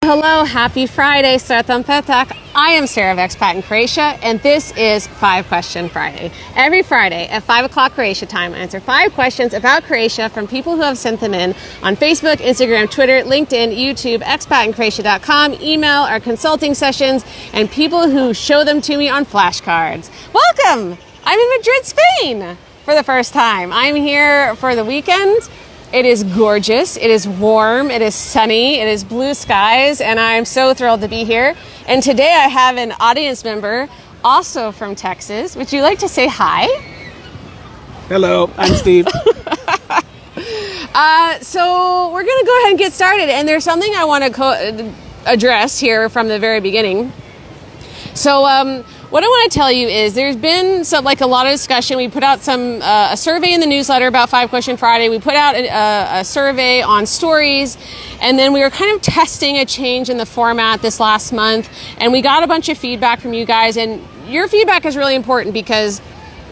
Hello, happy Friday, Sretan Petak. I am Sarah of Expat in Croatia, and this is 5 Question Friday. Every Friday at 5 o'clock Croatia time, I answer 5 questions about Croatia from people who have sent them in on Facebook, Instagram, Twitter, LinkedIn, YouTube, expatinCroatia.com, email, our consulting sessions, and people who show them to me on flashcards. Welcome! I'm in Madrid, Spain for the first time. I'm here for the weekend. It is gorgeous, it is warm, it is sunny, it is blue skies, and I'm so thrilled to be here. And today I have an audience member, also from Texas. Would you like to say hi? Hello, I'm Steve. So we're gonna go ahead and get started, and there's something I want to address here from the very beginning. So what I want to tell you is there's been a lot of discussion. We put out a survey in the newsletter about 5 Question Friday. We put out a survey on stories, and then we were kind of testing a change in the format this last month, and we got a bunch of feedback from you guys, and your feedback is really important because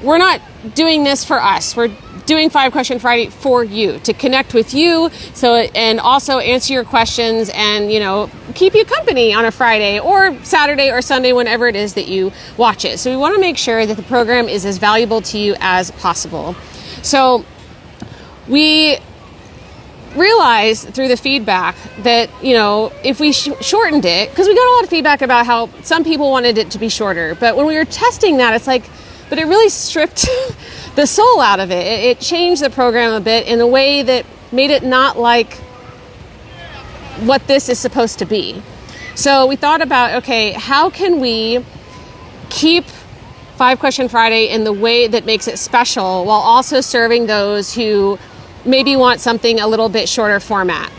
we're not doing this for us. We're doing 5 Question Friday for you, to connect with you, and also answer your questions and, keep you company on a Friday or Saturday or Sunday, whenever it is that you watch it. So we want to make sure that the program is as valuable to you as possible. So we realized through the feedback that, if we shortened it, because we got a lot of feedback about how some people wanted it to be shorter, but when we were testing that, it's like, but it really stripped the soul out of it. It changed the program a bit in a way that made it not like what this is supposed to be. So we thought about, okay, how can we keep 5 Question Friday in the way that makes it special while also serving those who maybe want something a little bit shorter format?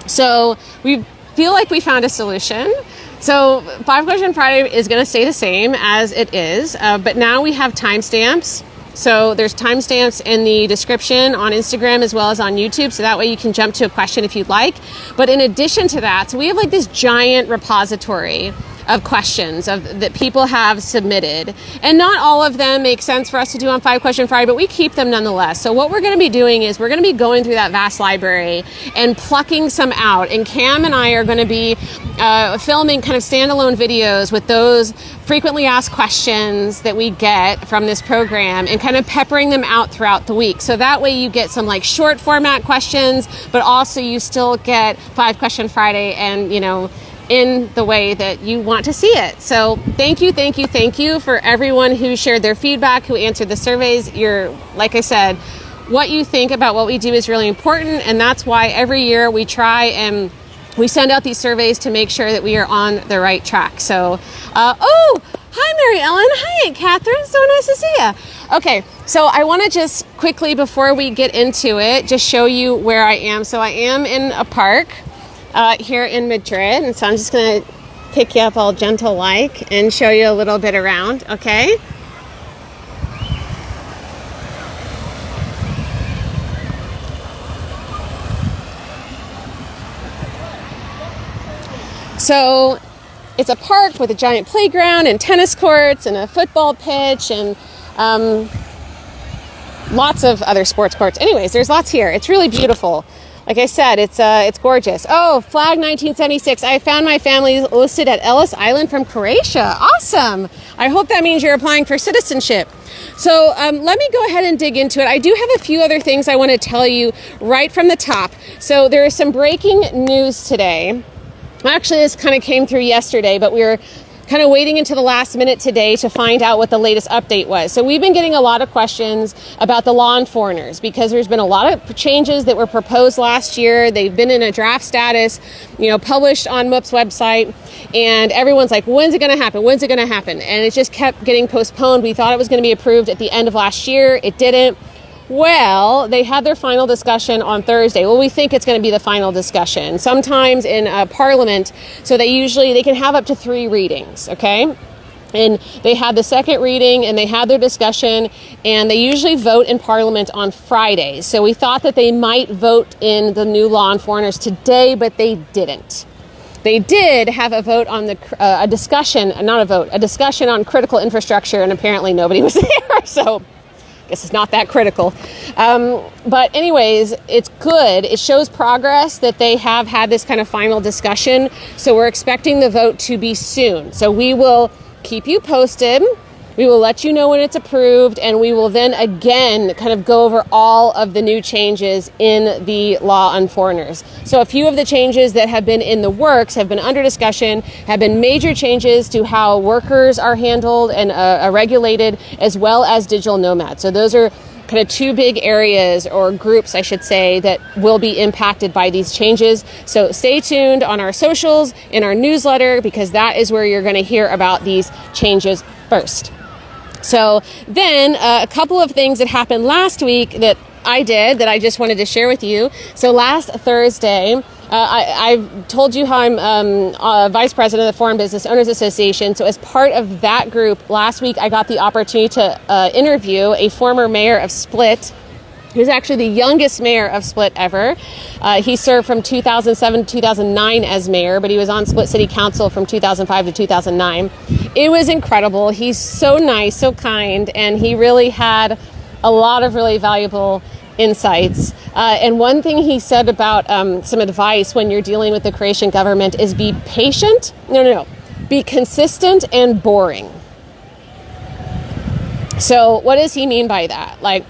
So we feel like we found a solution. So 5 Question Friday is going to stay the same as it is, but now we have timestamps. So there's timestamps in the description on Instagram as well as on YouTube, so that way you can jump to a question if you'd like. But in addition to that, so we have this giant repository of questions that people have submitted, and not all of them make sense for us to do on 5 Question Friday, but we keep them nonetheless. So what we're going to be doing is we're going to be going through that vast library and plucking some out, and Cam and I are going to be filming kind of standalone videos with those frequently asked questions that we get from this program and kind of peppering them out throughout the week. So that way you get some short format questions, but also you still get 5 Question Friday and, in the way that you want to see it. So thank you for everyone who shared their feedback, who answered the surveys. Like I said, what you think about what we do is really important, and that's why every year we try and we send out these surveys to make sure that we are on the right track. So, hi Mary Ellen, hi Aunt Catherine, so nice to see you. Okay, so I want to just quickly, before we get into it, just show you where I am. So I am in a park here in Madrid, and so I'm just going to pick you up all gentle-like and show you a little bit around, okay? So it's a park with a giant playground and tennis courts and a football pitch and lots of other sports courts. Anyways, there's lots here. It's really beautiful. Like I said, it's gorgeous. Oh, flag 1976. I found my family listed at Ellis Island from Croatia. Awesome. I hope that means you're applying for citizenship. So let me go ahead and dig into it. I do have a few other things I want to tell you right from the top. So there is some breaking news today. Actually, this kind of came through yesterday, but we were kind of waiting until the last minute today to find out what the latest update was. So we've been getting a lot of questions about the law and foreigners because there's been a lot of changes that were proposed last year. They've been in a draft status, published on MUP's website, and everyone's like, when's it going to happen? When's it going to happen? And it just kept getting postponed. We thought it was going to be approved at the end of last year. It didn't. Well, they had their final discussion on Thursday. Well, we think it's going to be the final discussion. Sometimes in Parliament, so they can have up to 3 readings, okay? And they had the second reading and they had their discussion, and they usually vote in Parliament on Fridays. So we thought that they might vote in the new law on foreigners today, but they didn't. They did have a vote on a discussion on critical infrastructure, and apparently nobody was there. So guess it's not that critical. But anyways, it's good. It shows progress that they have had this kind of final discussion. So we're expecting the vote to be soon. So we will keep you posted. We will let you know when it's approved, and we will then again kind of go over all of the new changes in the law on foreigners. So a few of the changes that have been in the works, have been under discussion, have been major changes to how workers are handled and are regulated, as well as digital nomads. So those are kind of two big areas, or groups, I should say, that will be impacted by these changes. So stay tuned on our socials, in our newsletter, because that is where you're going to hear about these changes first. So then a couple of things that happened last week that I did that I just wanted to share with you. So last Thursday, I told you how I'm vice president of the Foreign Business Owners Association. So as part of that group, last week I got the opportunity to interview a former mayor of Split, who's actually the youngest mayor of Split ever. He served from 2007 to 2009 as mayor, but he was on Split City Council from 2005 to 2009. It was incredible. He's so nice, so kind, and he really had a lot of really valuable insights. And one thing he said about some advice when you're dealing with the Croatian government is be patient. No. Be consistent and boring. So what does he mean by that? Like,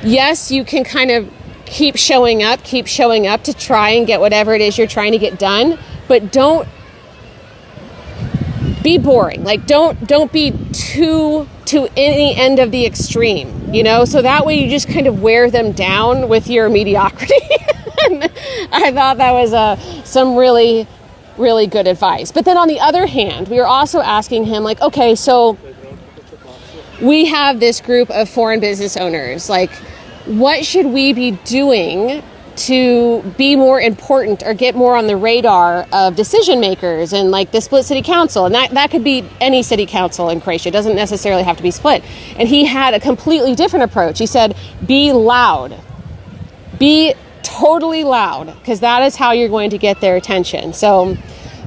yes, you can kind of keep showing up to try and get whatever it is you're trying to get done, but don't be boring. Like, don't be too to any end of the extreme, so that way you just kind of wear them down with your mediocrity. I thought that was some really, really good advice. But then on the other hand, we were also asking him, like, okay, so we have this group of foreign business owners, like, what should we be doing to be more important or get more on the radar of decision makers and like the Split City Council? And that could be any city council in Croatia. It doesn't necessarily have to be Split. And he had a completely different approach. He said, be loud. Be totally loud, because that is how you're going to get their attention. So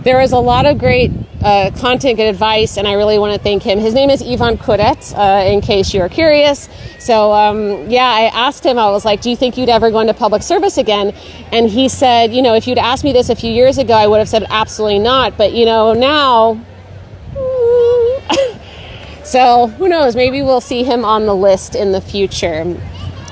there is a lot of great content and advice, and I really want to thank him. His name is Ivan Kuret, in case you're curious. So, I asked him, I was like, do you think you'd ever go into public service again? And he said, if you'd asked me this a few years ago, I would have said absolutely not. But, now, so who knows? Maybe we'll see him on the list in the future.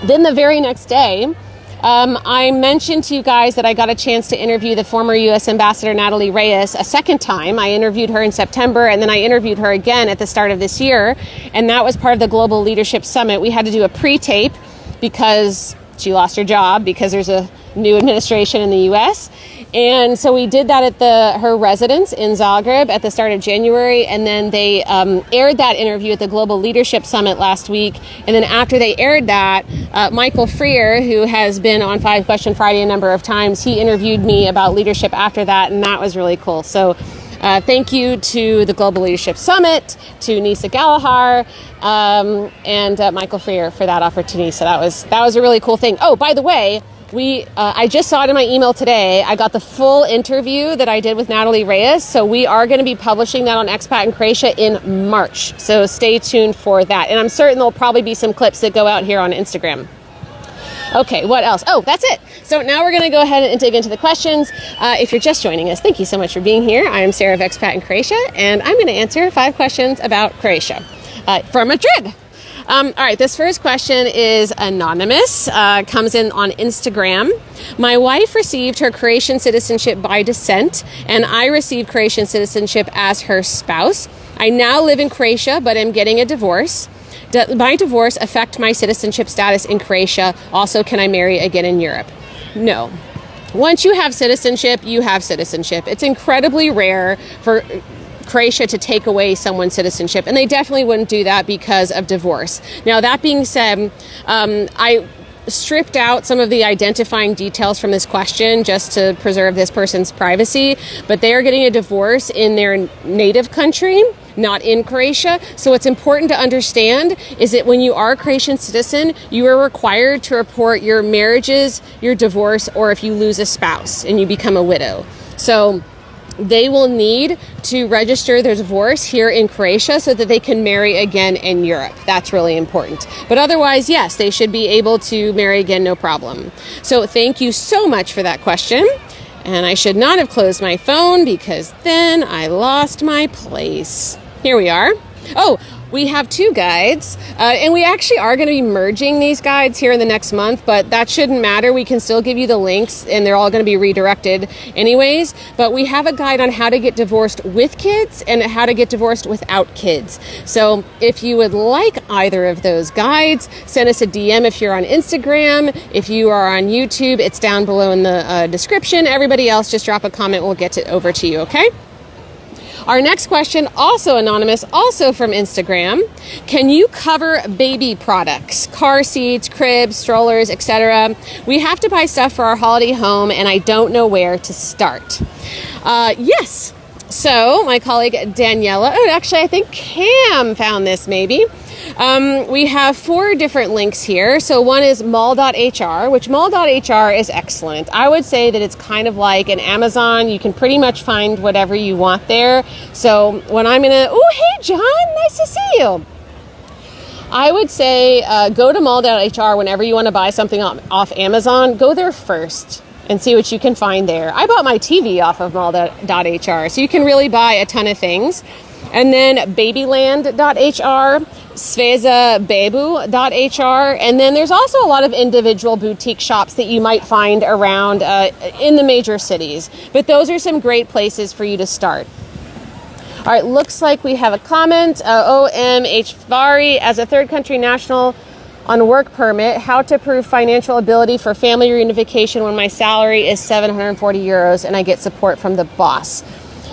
Then the very next day, I mentioned to you guys that I got a chance to interview the former U.S. Ambassador Natalie Reyes a second time. I interviewed her in September, and then I interviewed her again at the start of this year, and that was part of the Global Leadership Summit. We had to do a pre-tape because she lost her job because there's a new administration in the U.S., and so we did that at her residence in Zagreb at the start of January, and then they aired that interview at the Global Leadership Summit last week. And then after they aired that, Michael Freer, who has been on 5 Question Friday a number of times, he interviewed me about leadership after that, and that was really cool. So thank you to the Global Leadership Summit, to Nisa Gallagher, and Michael Freer for that opportunity. So that was a really cool thing. Oh, by the way, I just saw it in my email today. I got the full interview that I did with Natalie Reyes. So we are going to be publishing that on Expat in Croatia in March. So stay tuned for that. And I'm certain there'll probably be some clips that go out here on Instagram. Okay, what else? Oh, that's it. So now we're going to go ahead and dig into the questions. If you're just joining us, thank you so much for being here. I am Sarah of Expat in Croatia, and I'm going to answer 5 questions about Croatia from Madrid. All right, this first question is anonymous, comes in on Instagram. My wife received her Croatian citizenship by descent, and I received Croatian citizenship as her spouse. I now live in Croatia, but am getting a divorce. Does my divorce affect my citizenship status in Croatia? Also, can I marry again in Europe? No. Once you have citizenship, you have citizenship. It's incredibly rare for Croatia to take away someone's citizenship, and they definitely wouldn't do that because of divorce. Now, that being said, I stripped out some of the identifying details from this question just to preserve this person's privacy, but they are getting a divorce in their native country, not in Croatia. So what's important to understand is that when you are a Croatian citizen, you are required to report your marriages, your divorce, or if you lose a spouse and you become a widow. So they will need to register their divorce here in Croatia so that they can marry again in Europe. That's really important. But otherwise, yes, they should be able to marry again, no problem. So thank you so much for that question. And I should not have closed my phone because then I lost my place. Here we are. Oh, we have 2 guides, and we actually are going to be merging these guides here in the next month, but that shouldn't matter. We can still give you the links, and they're all going to be redirected anyways. But we have a guide on how to get divorced with kids and how to get divorced without kids. So if you would like either of those guides, send us a DM if you're on Instagram. If you are on YouTube, it's down below in the description. Everybody else, just drop a comment. We'll get it over to you, okay? Our next question, also anonymous, also from Instagram. Can you cover baby products, car seats, cribs, strollers, etc.? We have to buy stuff for our holiday home and I don't know where to start. Yes. So my colleague Daniela, actually I think Cam found this maybe. We have 4 different links here. So one is mall.hr, which mall.hr is excellent. I would say that it's kind of like an Amazon. You can pretty much find whatever you want there. So when I'm hey John, nice to see you. I would say go to mall.hr whenever you want to buy something off Amazon. Go there first and see what you can find there. I bought my TV off of mall.hr, so you can really buy a ton of things. And then babyland.hr, svezabebu.hr, and then there's also a lot of individual boutique shops that you might find around in the major cities. But those are some great places for you to start. All right, looks like we have a comment. OMH Vari, as a third country national on work permit, how to prove financial ability for family reunification when my salary is 740 euros and I get support from the boss.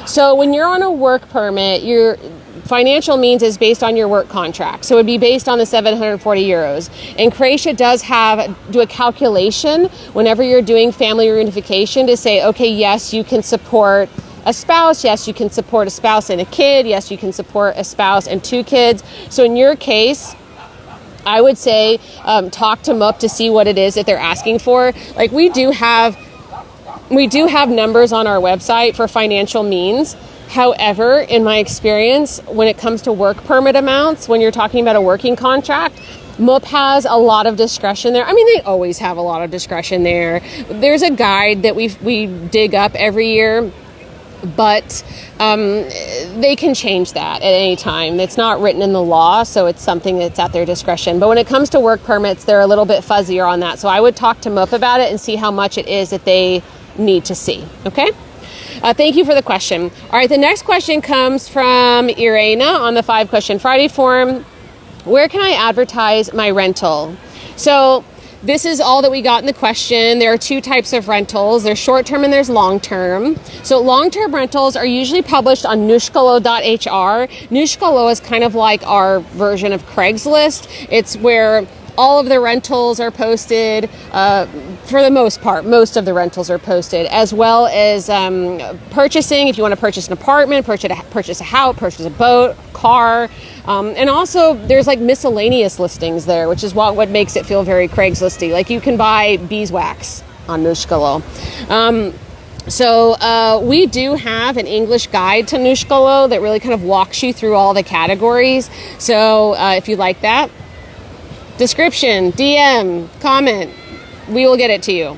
So when you're on a work permit, your financial means is based on your work contract. So it would be based on the 740 euros. And Croatia does do a calculation whenever you're doing family reunification to say, okay, yes, you can support a spouse. Yes, you can support a spouse and a kid. Yes, you can support a spouse and 2 kids. So in your case, I would say talk to MUP to see what it is that they're asking for. Like we do have numbers on our website for financial means. However, in my experience, when it comes to work permit amounts, when you're talking about a working contract, MUP has a lot of discretion there. I mean, they always have a lot of discretion there. There's a guide that we dig up every year, but they can change that at any time. It's not written in the law, so it's something that's at their discretion. But when it comes to work permits, they're a little bit fuzzier on that. So I would talk to MUP about it and see how much it is that they need to see. Okay? Thank you for the question. All right, the next question comes from Irena on the 5 Question Friday forum. Where can I advertise my rental? So this is all that we got in the question. There are 2 types of rentals. There's short-term and there's long-term. So long-term rentals are usually published on nushkalo.hr. Nushkalo is kind of like our version of Craigslist. It's where all of the rentals are posted, for the most part. Most of the rentals are posted, as well as purchasing. If you want to purchase an apartment, purchase a house, purchase a boat, car. And also there's like miscellaneous listings there, which is what makes it feel very Craigslisty. Like you can buy beeswax on Nushkalo. So we do have an English guide to Nushkalo that really kind of walks you through all the categories. So if you like that, description, DM, comment, we will get it to you.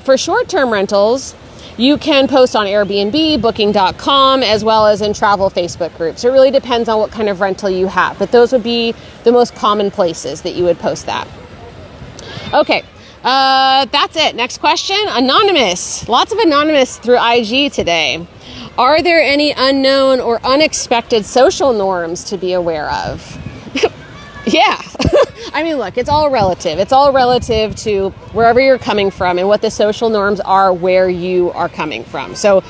For short-term rentals, you can post on Airbnb, booking.com, as well as in travel Facebook groups. It really depends on what kind of rental you have, but those would be the most common places that you would post that. Okay, that's it. Next question, anonymous. Lots of anonymous through IG today. Are there any unknown or unexpected social norms to be aware of? Yeah. I mean, look, it's all relative. It's all relative to wherever you're coming from and what the social norms are where you are coming from. So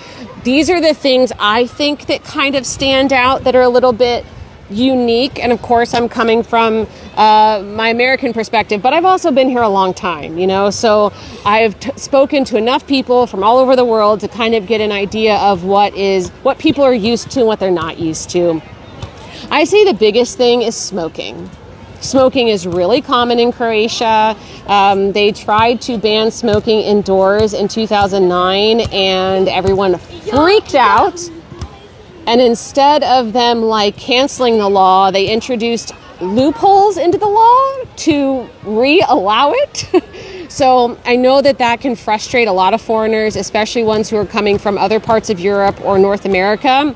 these are the things I think that kind of stand out that are a little bit unique. And of course, I'm coming from my American perspective, but I've also been here a long time, so I've spoken to enough people from all over the world to kind of get an idea of what people are used to and what they're not used to. I say the biggest thing is smoking. Smoking is really common in Croatia. They tried to ban smoking indoors in 2009 and everyone freaked out. And instead of them like canceling the law, they introduced loopholes into the law to re-allow it. So I know that that can frustrate a lot of foreigners, especially ones who are coming from other parts of Europe or North America.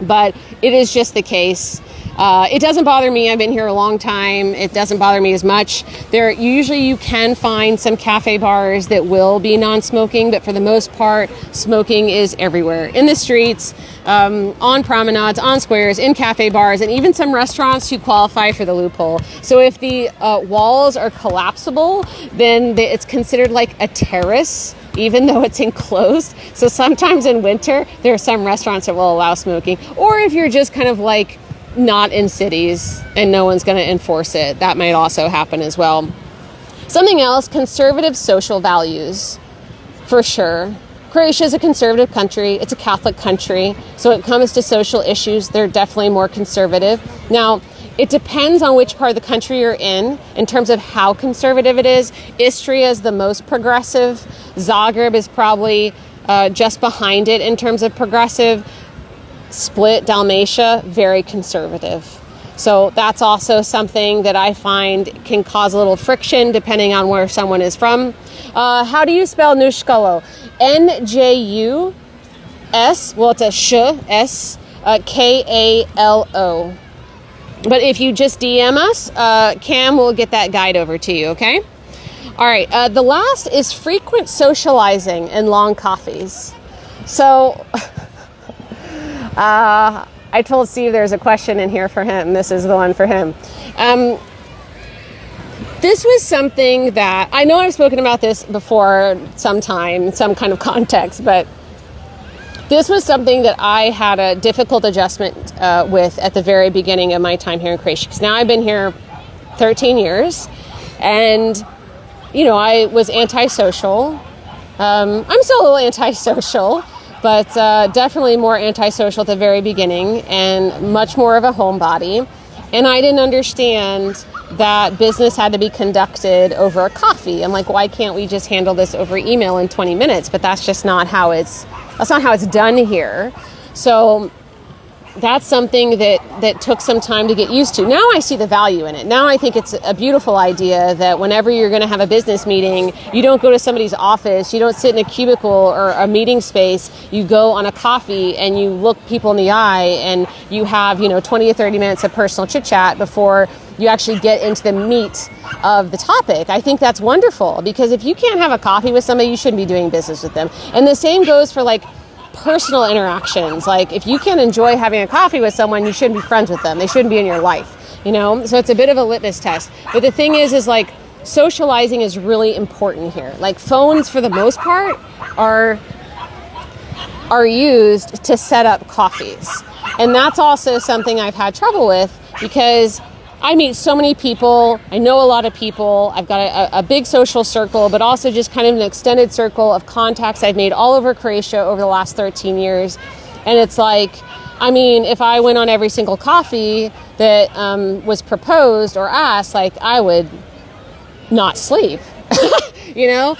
But it is just the case. It doesn't bother me. I've been here a long time. It doesn't bother me as much. Usually you can find some cafe bars that will be non-smoking, but for the most part, smoking is everywhere. In the streets, on promenades, on squares, in cafe bars, and even some restaurants who qualify for the loophole. So if the walls are collapsible, then it's considered like a terrace, even though it's enclosed. So sometimes in winter, there are some restaurants that will allow smoking. Or if you're just kind of like not in cities and no one's going to enforce it, that might also happen as well. Something else, conservative social values, for sure. Croatia is a conservative country. It's a Catholic country. So when it comes to social issues, they're definitely more conservative. Now, it depends on which part of the country you're in terms of how conservative it is. Istria is the most progressive. Zagreb is probably just behind it in terms of progressive. Split, Dalmatia, very conservative. So that's also something that I find can cause a little friction depending on where someone is from. How do you spell Nuskalo? N-J-U-S, well, it's a sh, S, K-A-L-O. But if you just DM us, Cam will get that guide over to you, okay? All right, the last is frequent socializing and long coffees. So I told Steve there's a question in here for him. This is the one for him. This was something that, I know I've spoken about this before sometime, in some kind of context, but this was something that I had a difficult adjustment with at the very beginning of my time here in Croatia. Because now I've been here 13 years, and, you know, I was antisocial. I'm still a little antisocial, but definitely more antisocial at the very beginning and much more of a homebody. And I didn't understand that business had to be conducted over a coffee. I'm like, why can't we just handle this over email in 20 minutes? But that's just not how it's done here. So that's something that took some time to get used to. Now I see the value in it. Now I think it's a beautiful idea that whenever you're going to have a business meeting, you don't go to somebody's office, you don't sit in a cubicle or a meeting space, you go on a coffee and you look people in the eye and you have, 20 or 30 minutes of personal chit chat before you actually get into the meat of the topic. I think that's wonderful, because if you can't have a coffee with somebody, you shouldn't be doing business with them. And the same goes for personal interactions. Like, if you can't enjoy having a coffee with someone, you shouldn't be friends with them. They shouldn't be in your life, So it's a bit of a litmus test. But the thing is socializing is really important here. Phones, for the most part, are used to set up coffees. And that's also something I've had trouble with, because I meet so many people. I know a lot of people. I've got a big social circle, but also just kind of an extended circle of contacts I've made all over Croatia over the last 13 years. And it's if I went on every single coffee that was proposed or asked, I would not sleep, And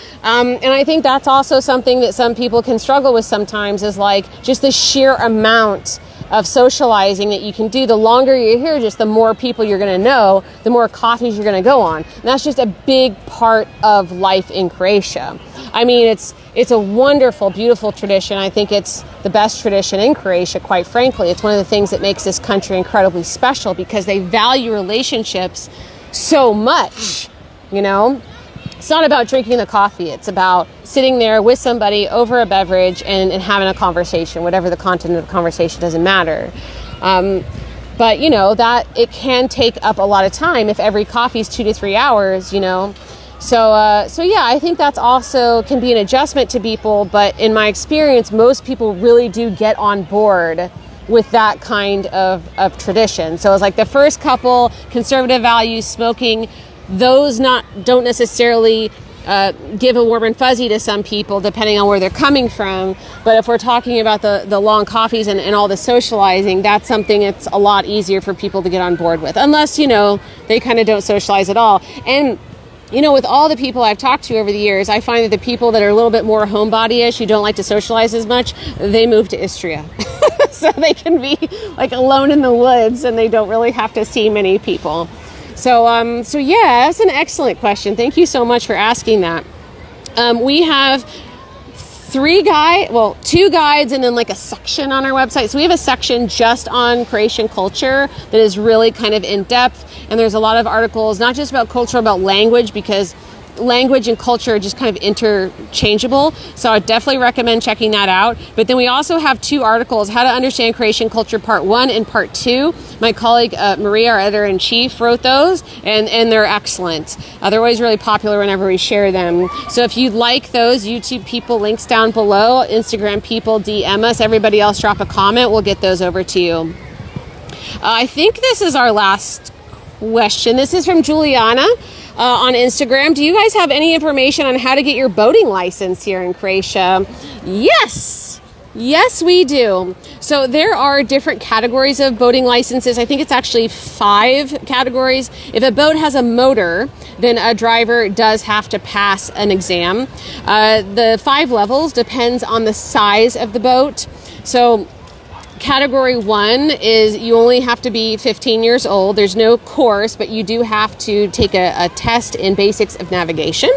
I think that's also something that some people can struggle with sometimes, is just the sheer amount of socializing that you can do. The longer you're here, just the more people you're going to know, the more coffees you're going to go on. And that's just a big part of life in Croatia. It's a wonderful, beautiful tradition. I think it's the best tradition in Croatia, quite frankly. It's one of the things that makes this country incredibly special, because they value relationships so much, It's not about drinking the coffee. It's about sitting there with somebody over a beverage and having a conversation. Whatever the content of the conversation, doesn't matter. But that it can take up a lot of time if every coffee is 2 to 3 hours, So yeah, I think that's also can be an adjustment to people. But in my experience, most people really do get on board with that kind of tradition. So it's the first couple, conservative values, smoking, those don't necessarily give a warm and fuzzy to some people depending on where they're coming from. But if we're talking about the long coffees and all the socializing, that's something that's a lot easier for people to get on board with, unless, they kind of don't socialize at all. And with all the people I've talked to over the years, I find that the people that are a little bit more homebody-ish, who don't like to socialize as much, they move to Istria. So they can be like alone in the woods and they don't really have to see many people. So yeah, that's an excellent question. Thank you so much for asking that. We have two guides and then like a section on our website. So we have a section just on Croatian culture that is really kind of in depth. And there's a lot of articles, not just about culture, about language, because language and culture are just kind of interchangeable. So I definitely recommend checking that out. But then we also have 2 articles, How to Understand Croatian Culture Part 1 and Part 2. My colleague Maria, our editor-in-chief, wrote those, and they're excellent. They're always really popular whenever we share them. So if you'd like those, YouTube people, links down below. Instagram people, DM us. Everybody else, drop a comment. We'll get those over to you. I think this is our last question. This is from Juliana. On Instagram. Do you guys have any information on how to get your boating license here in Croatia? Yes, we do. So there are different categories of boating licenses. I think it's actually 5 categories. If a boat has a motor, then a driver does have to pass an exam. The 5 levels depends on the size of the boat. So Category 1 is you only have to be 15 years old. There's no course, but you do have to take a test in basics of navigation.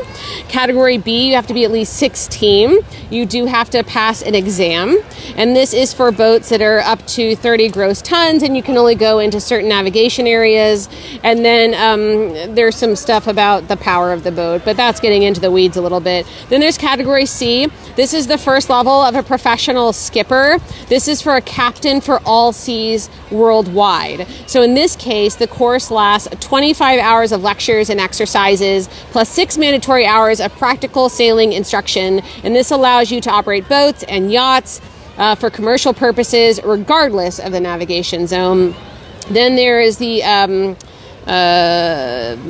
Category B, you have to be at least 16. You do have to pass an exam. And this is for boats that are up to 30 gross tons, and you can only go into certain navigation areas. And then there's some stuff about the power of the boat, but that's getting into the weeds a little bit. Then there's Category C. This is the first level of a professional skipper. This is for a captain for all seas worldwide. So in this case, the course lasts 25 hours of lectures and exercises, plus 6 mandatory hours of practical sailing instruction. And this allows you to operate boats and yachts for commercial purposes, regardless of the navigation zone. Then there is the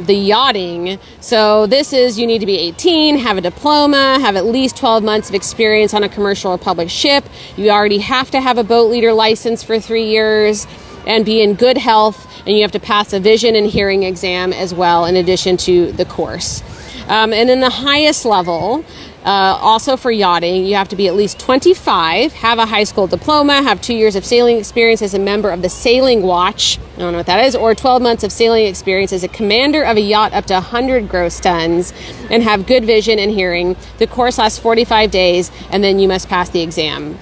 yachting. So this is, you need to be 18, have a diploma, have at least 12 months of experience on a commercial or public ship. You already have to have a boat leader license for 3 years and be in good health. And you have to pass a vision and hearing exam as well, in addition to the course. And then the highest level, also for yachting, you have to be at least 25, have a high school diploma, have 2 years of sailing experience as a member of the Sailing Watch, I don't know what that is, or 12 months of sailing experience as a commander of a yacht up to 100 gross tons, and have good vision and hearing. The course lasts 45 days, and then you must pass the exam.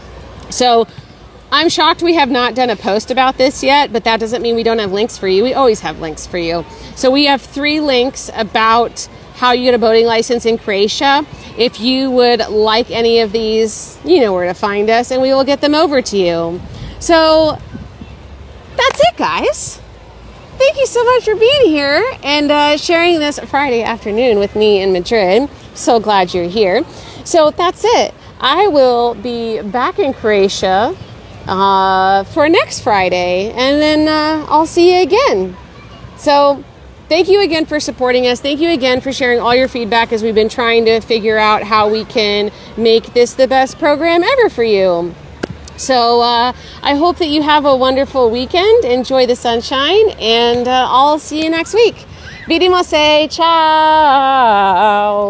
So I'm shocked we have not done a post about this yet, but that doesn't mean we don't have links for you. We always have links for you. So we have 3 links about how you get a boating license in Croatia. If you would like any of these, you know where to find us, and we will get them over to you. So that's it, guys. Thank you so much for being here and sharing this Friday afternoon with me in Madrid. So glad you're here. So that's it. I will be back in Croatia for next Friday, and then I'll see you again. So thank you again for supporting us. Thank you again for sharing all your feedback as we've been trying to figure out how we can make this the best program ever for you. So I hope that you have a wonderful weekend. Enjoy the sunshine, and I'll see you next week. Vidimo se. Ciao.